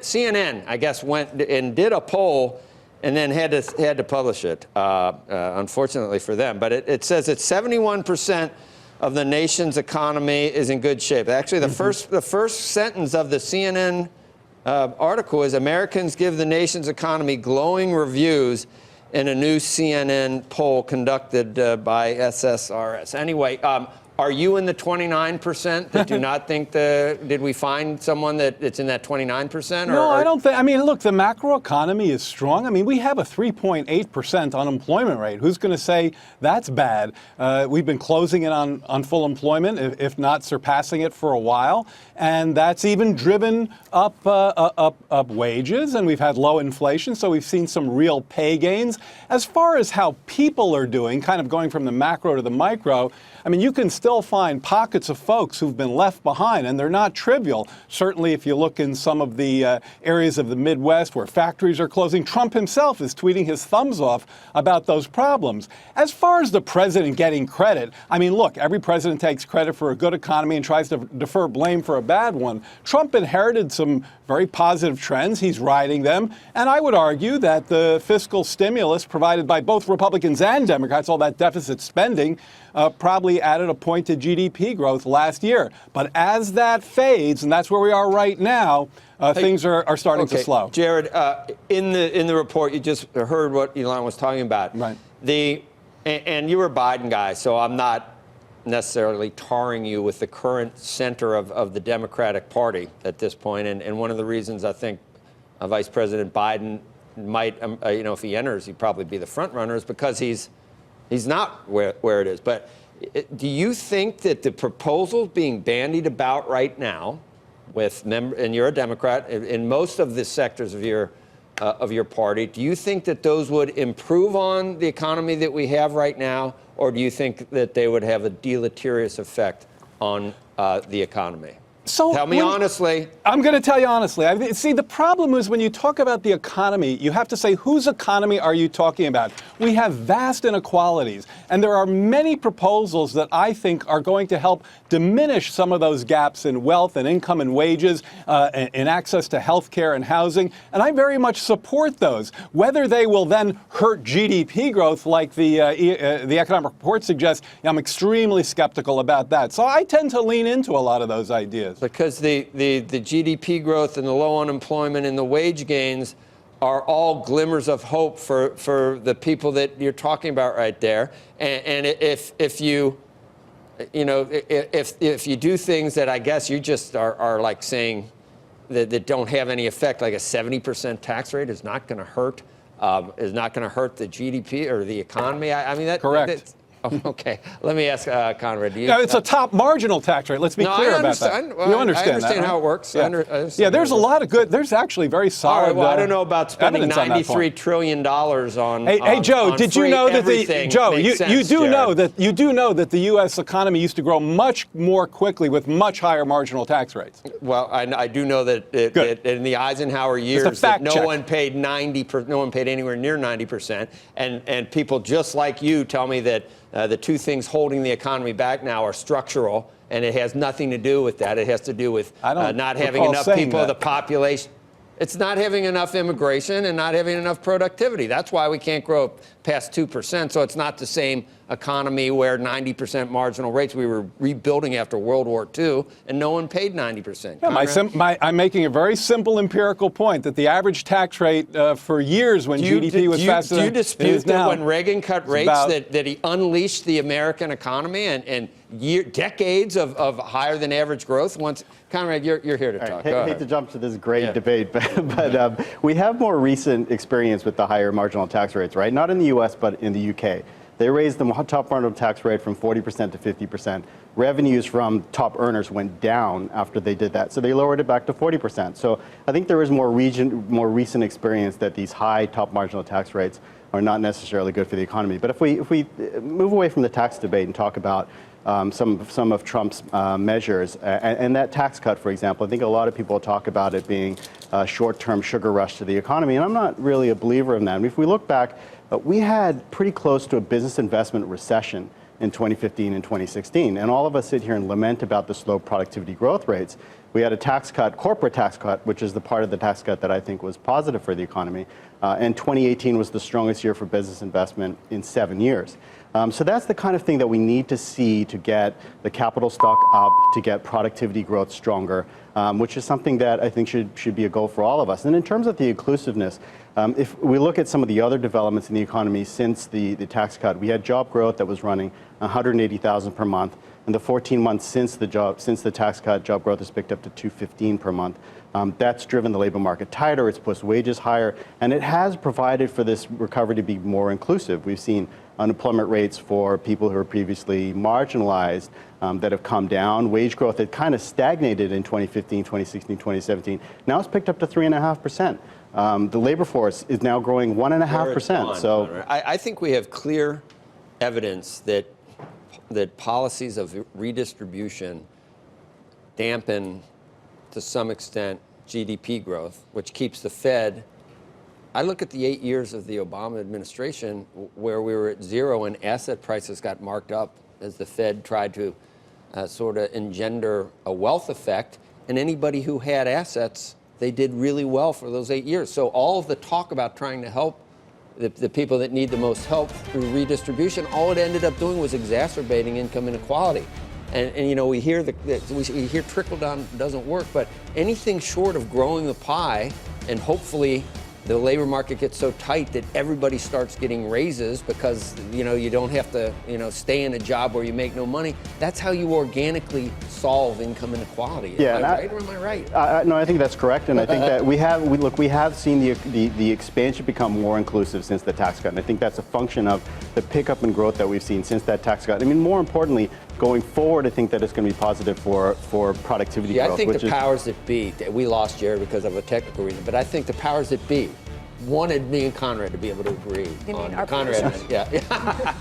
CNN, I guess, went and did a poll and then had to publish it, unfortunately for them. But it says that 71% of the nation's economy is in good shape. Actually, the first sentence of the CNN article is Americans give the nation's economy glowing reviews in a new CNN poll conducted by SSRS. Anyway, are you in the 29% that do not think did we find someone that's in that 29%? No, I don't think. I mean, look, the macro economy is strong. I mean, we have a 3.8% unemployment rate. Who's going to say that's bad? We've been closing in on full employment, if not surpassing it for a while. And that's even driven up wages, and we've had low inflation, so we've seen some real pay gains. As far as how people are doing, kind of going from the macro to the micro, I mean, you can still find pockets of folks who've been left behind, and they're not trivial. Certainly, if you look in some of the areas of the Midwest where factories are closing, Trump himself is tweeting his thumbs off about those problems. As far as the president getting credit, I mean, look, every president takes credit for a good economy and tries to defer blame for a bad one. Trump inherited some very positive trends. He's riding them. And I would argue that the fiscal stimulus provided by both Republicans and Democrats, all that deficit spending, probably added a point to GDP growth last year. But as that fades, and that's where we are right now, things are starting to slow. Jared, in the report, you just heard what Elon was talking about. Right. And you were a Biden guy, so I'm not necessarily tarring you with the current center of the Democratic Party at this point. And one of the reasons I think Vice President Biden might, if he enters, he'd probably be the front runner is because he's not where it is. But do you think that the proposals being bandied about right now and you're a Democrat, in most of the sectors of your party, do you think that those would improve on the economy that we have right now, or do you think that they would have a deleterious effect on the economy? So tell me honestly. I'm going to tell you honestly. See, the problem is when you talk about the economy, you have to say whose economy are you talking about? We have vast inequalities, and there are many proposals that I think are going to help diminish some of those gaps in wealth and income and wages, in access to health care and housing, and I very much support those. Whether they will then hurt GDP growth like the economic report suggests, I'm extremely skeptical about that. So I tend to lean into a lot of those ideas. Because the GDP growth and the low unemployment and the wage gains are all glimmers of hope for the people that you're talking about right there. And if you do things that I guess you just are like saying that don't have any effect, like a 70% tax rate is not going to hurt the GDP or the economy. I mean, correct. Okay, let me ask Conrad. It's a top marginal tax rate. Let's be clear about that. Well, you understand I understand that, how it works. Yeah, there's a lot of good. There's actually very solid. All right, well, I don't know about spending $93 trillion on. Hey, Joe, did you know that you do know that the U.S. economy used to grow much more quickly with much higher marginal tax rates? Well, I do know that in the Eisenhower years, that no one paid anywhere near 90%, and people just like you tell me that. The two things holding the economy back now are structural, and it has nothing to do with that. It has to do with not having enough people of the population. It's not having enough immigration and not having enough productivity. That's why we can't grow past 2%. So it's not the same economy where 90% marginal rates. We were rebuilding after World War II, and no one paid 90%. Yeah, I'm making a very simple empirical point that the average tax rate for years when GDP was faster than do you dispute that when Reagan cut rates that he unleashed the American economy and decades of higher than average growth? Conrad, you're here to talk. I hate to jump to this great debate, but we have more recent experience with the higher marginal tax rates, right? Not in the U.S., but in the U.K. They raised the top marginal tax rate from 40% to 50%. Revenues from top earners went down after they did that, so they lowered it back to 40%. So I think there is more recent experience that these high top marginal tax rates are not necessarily good for the economy. But if we move away from the tax debate and talk about some of Trump's measures, and that tax cut, for example, I think a lot of people talk about it being a short-term sugar rush to the economy, and I'm not really a believer in that. I mean, if we look back, we had pretty close to a business investment recession in 2015 and 2016, and all of us sit here and lament about the slow productivity growth rates. We had a tax cut, corporate tax cut, which is the part of the tax cut that I think was positive for the economy. And 2018 was the strongest year for business investment in 7 years. So that's the kind of thing that we need to see to get the capital stock up, to get productivity growth stronger, which is something that I think should be a goal for all of us. And in terms of the inclusiveness, if we look at some of the other developments in the economy since the tax cut, we had job growth that was running 180,000 per month. In the 14 months since the tax cut, job growth has picked up to 215 per month. That's driven the labor market tighter, it's pushed wages higher, and it has provided for this recovery to be more inclusive. We've seen unemployment rates for people who were previously marginalized that have come down. Wage growth had kind of stagnated in 2015, 2016, 2017. Now it's picked up to 3.5%. The labor force is now growing 1.5%. So I think we have clear evidence that policies of redistribution dampen, to some extent, GDP growth, which keeps the Fed. I look at the 8 years of the Obama administration where we were at zero and asset prices got marked up as the Fed tried to sort of engender a wealth effect. And anybody who had assets, they did really well for those 8 years. So all of the talk about trying to help the people that need the most help through redistribution, all it ended up doing was exacerbating income inequality. And you know, we hear trickle down doesn't work, but anything short of growing the pie, and hopefully the labor market gets so tight that everybody starts getting raises because you don't have to stay in a job where you make no money. That's how you organically solve income inequality. Yeah, am I right or am I right? No, I think that's correct, and I think that we have seen the expansion become more inclusive since the tax cut, and I think that's a function of the pickup in growth that we've seen since that tax cut. I mean, more importantly, going forward, I think that it's going to be positive for productivity growth. I think the powers that be, we lost Jared because of a technical reason, but I think the powers that be wanted me and Conrad to be able to agree You mean on our Conrad. Yeah.